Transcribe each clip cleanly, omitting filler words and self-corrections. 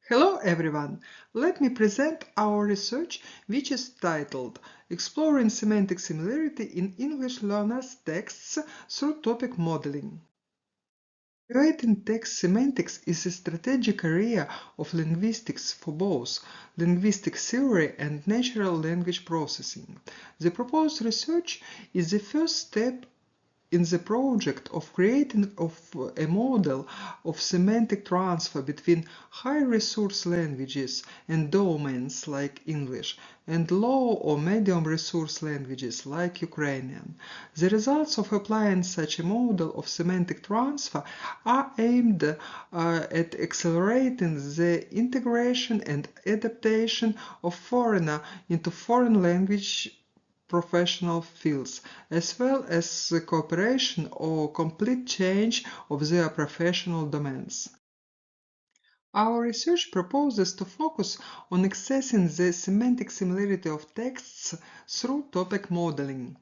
Hello everyone! Let me present our research which is titled Exploring Semantic Similarity in English Learners' Texts Through Topic Modeling. Evaluating text semantics is a strategic area of linguistics for both linguistic theory and natural language processing. The proposed research is the first step in the project of creating a model of semantic transfer between high-resource languages and domains like English and low or medium-resource languages like Ukrainian. The results of applying such a model of semantic transfer are aimed at accelerating the integration and adaptation of foreigner into foreign language professional fields, as well as the cooperation or complete change of their professional domains. Our research proposes to focus on accessing the semantic similarity of texts through topic modeling.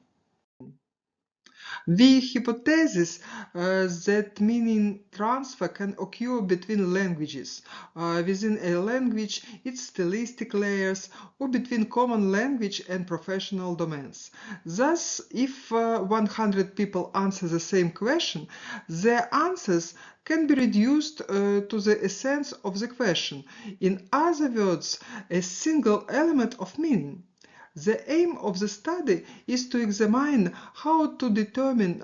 The hypothesis that meaning transfer can occur between languages, within a language, its stylistic layers, or between common language and professional domains. Thus, if 100 people answer the same question, their answers can be reduced to the essence of the question. In other words, a single element of meaning. The aim of the study is to examine how to determine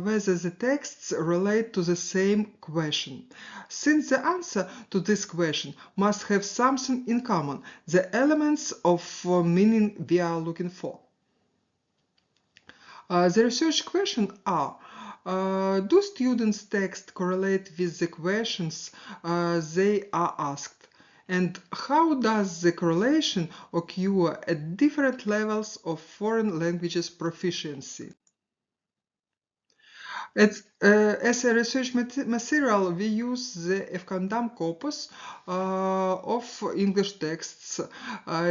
whether the texts relate to the same question. Since the answer to this question must have something in common, the elements of meaning we are looking for. The research questions are: do students' texts correlate with the questions they are asked? And how does the correlation occur at different levels of foreign languages proficiency? As a research material, we use the FCANDAM corpus of English texts,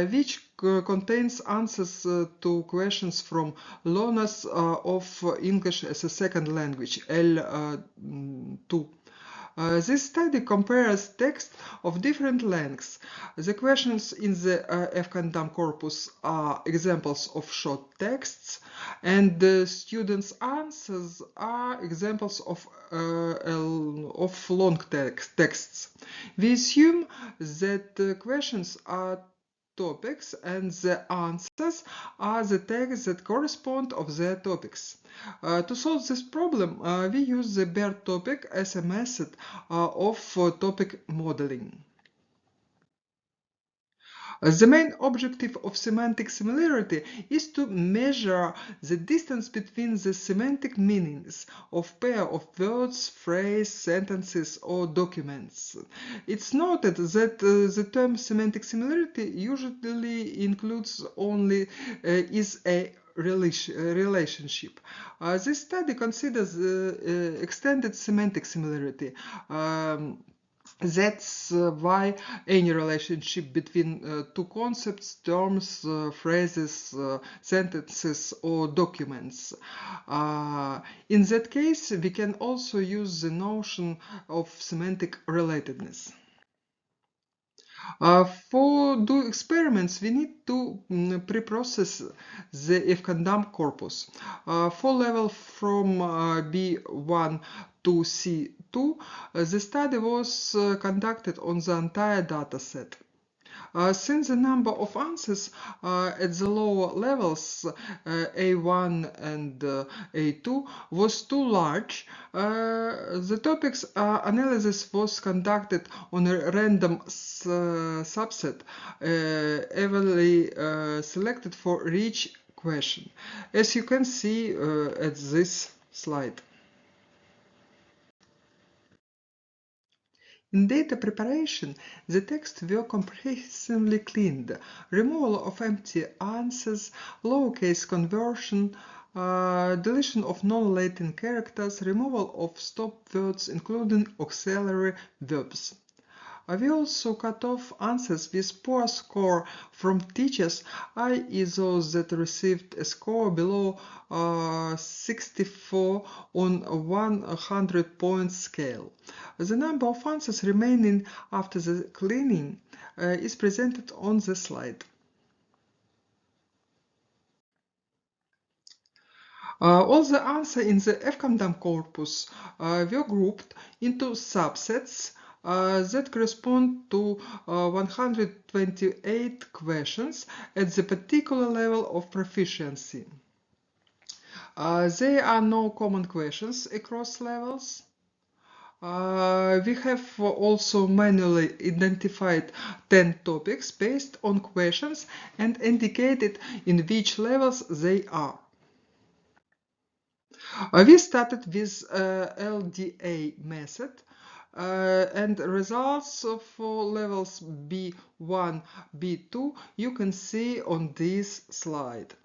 which contains answers to questions from learners of English as a second language, L2. This study compares texts of different lengths. The questions in the FCANDAM corpus are examples of short texts, and the students' answers are examples of long texts. We assume that the questions are topics and the answers are the tags that correspond of their topics. To solve this problem, we use the BERT topic as a method of topic modeling. The main objective of semantic similarity is to measure the distance between the semantic meanings of pair of words, phrase, sentences, or documents. It's noted that the term semantic similarity usually includes only is a relationship. This study considers extended semantic similarity. That's why any relationship between two concepts, terms, phrases, sentences, or documents. In that case, we can also use the notion of semantic relatedness. For do experiments, we need to pre-process the FCANDAM corpus. For level from B1 to C2, the study was conducted on the entire dataset. Since the number of answers at the lower levels, A1 and A2, was too large, the topics analysis was conducted on a random subset, evenly selected for each question, as you can see at this slide. In data preparation, the texts were comprehensively cleaned. Removal of empty answers, lowercase conversion, deletion of non-Latin characters, removal of stop words, including auxiliary verbs. We also cut off answers with poor score from teachers, i.e. those that received a score below 64 on a 100-point scale. The number of answers remaining after the cleaning is presented on the slide. All the answers in the FCOMDAM corpus were grouped into subsets that correspond to 128 questions at the particular level of proficiency. There are no common questions across levels. We have also manually identified 10 topics based on questions and indicated in which levels they are. We started with LDA method and results for levels B1, B2 you can see on this slide.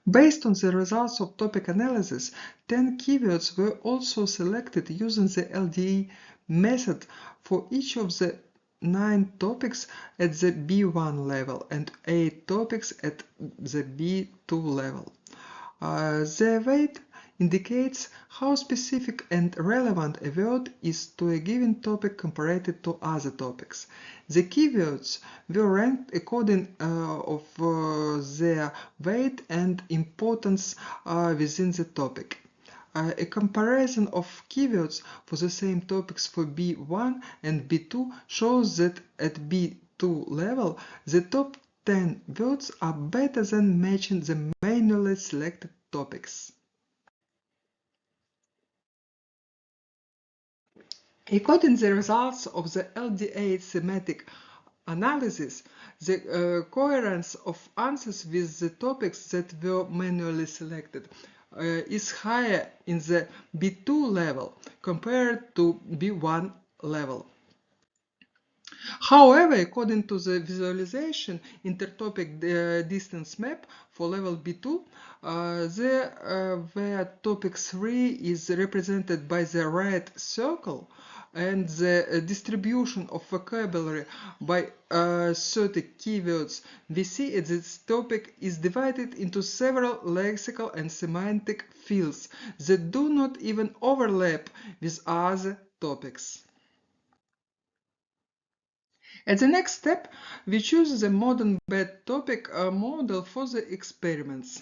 Based on the results of topic analysis, 10 keywords were also selected using the LDA method for each of the 9 topics at the B1 level and 8 topics at the B2 level. The weight indicates how specific and relevant a word is to a given topic compared to other topics. The keywords were ranked according of their weight and importance within the topic. A comparison of keywords for the same topics for B1 and B2 shows that at B2 level, the top 10 words are better than matching the manually selected topics. According to the results of the LDA thematic analysis, the coherence of answers with the topics that were manually selected is higher in the B2 level compared to B1 level. However, according to the visualization intertopic distance map for level B2, where topic 3 is represented by the red circle and the distribution of vocabulary by 30 keywords, we see that this topic is divided into several lexical and semantic fields that do not even overlap with other topics. At the next step, we choose the modern bad topic model for the experiments.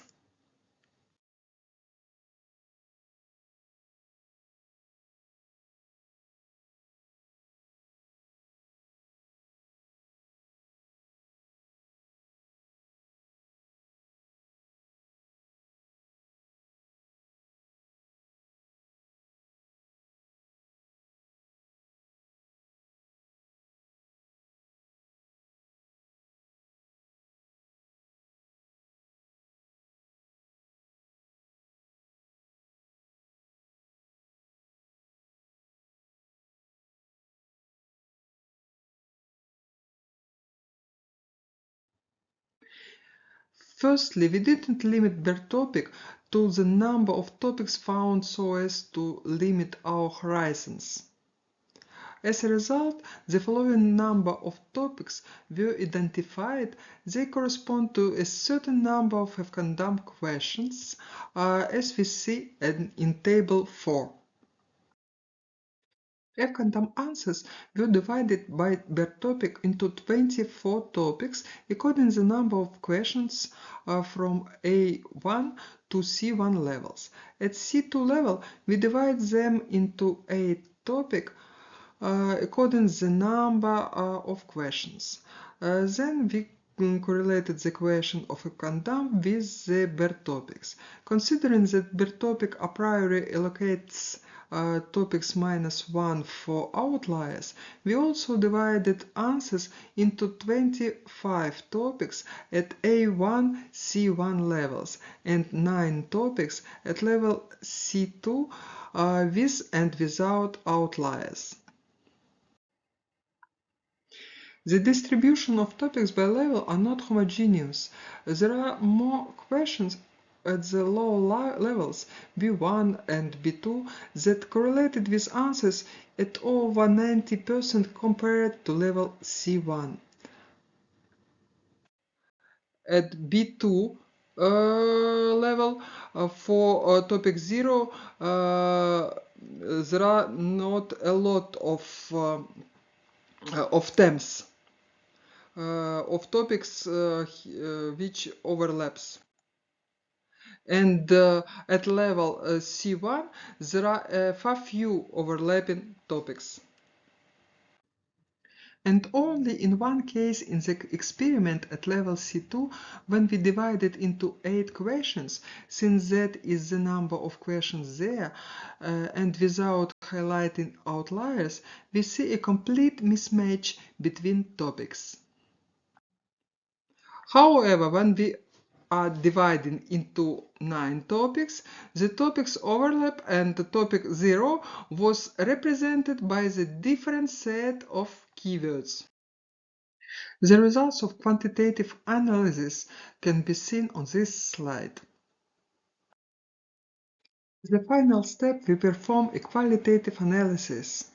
Firstly, we didn't limit per topic to the number of topics found so as to limit our horizons. As a result, the following number of topics were identified. They correspond to a certain number of FCOMDAM questions, as we see in Table 4. FCOMDAM answers were divided per topic into 24 topics according to the number of questions from A1 to C1 levels. At C2 level, we divide them into 8 topics according to the number of questions. Then we correlated the question of FCOMDAM with the per topics. Considering that per topic a priori allocates topics -1 for outliers, we also divided answers into 25 topics at A1, C1 levels and 9 topics at level C2 with and without outliers. The distribution of topics by level are not homogeneous. There are more questions at the low levels B1 and B2 that correlated with answers at over 90% compared to level C1. At B2 level for topic 0 there are not a lot of themes of topics which overlaps. And at level C1 there are far few overlapping topics. And only in one case in the experiment at level C2, when we divide it into 8 questions, since that is the number of questions there, and without highlighting outliers, we see a complete mismatch between topics. However, when we are dividing into 9 topics, the topics overlap and the topic 0 was represented by the different set of keywords. The results of quantitative analysis can be seen on this slide. As the final step, we perform a qualitative analysis.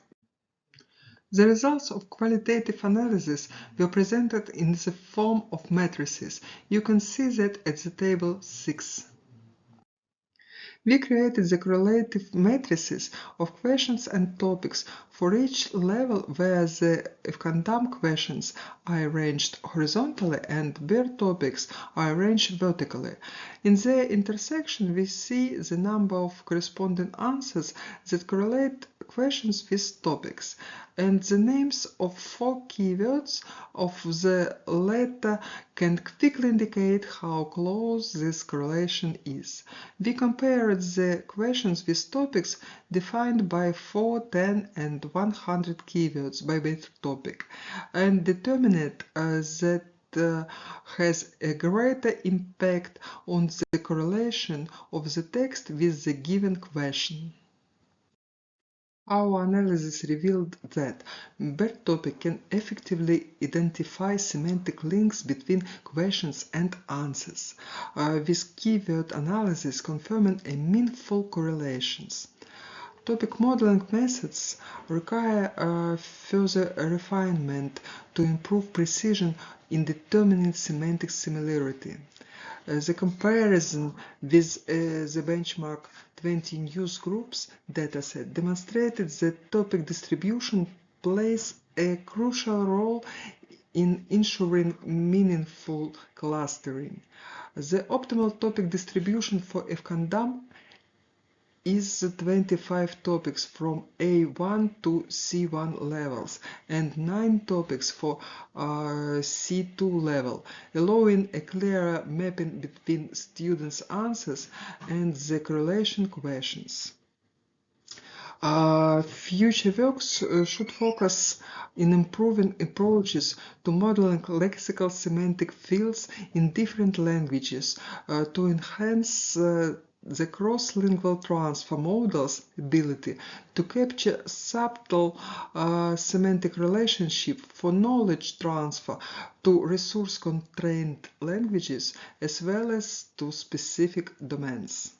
The results of qualitative analysis were presented in the form of matrices. You can see that at the table 6. We created the correlative matrices of questions and topics for each level where the if-condom questions are arranged horizontally and where topics are arranged vertically. In their intersection, we see the number of corresponding answers that correlate questions with topics, and the names of 4 keywords of the latter can quickly indicate how close this correlation is. We compared the questions with topics defined by 4, 10, and 100 keywords by topic, and determined that has a greater impact on the correlation of the text with the given question. Our analysis revealed that BERT topic can effectively identify semantic links between questions and answers, with keyword analysis confirming a meaningful correlations. Topic modeling methods require further refinement to improve precision in determining semantic similarity. The comparison with the benchmark 20 news groups dataset demonstrated that topic distribution plays a crucial role in ensuring meaningful clustering. The optimal topic distribution for if-condom is 25 topics from A1 to C1 levels and 9 topics for C2 level, allowing a clearer mapping between students' answers and the correlation questions. Future works should focus in improving approaches to modeling lexical semantic fields in different languages to enhance the cross-lingual transfer model's ability to capture subtle semantic relationship for knowledge transfer to resource-constrained languages as well as to specific domains.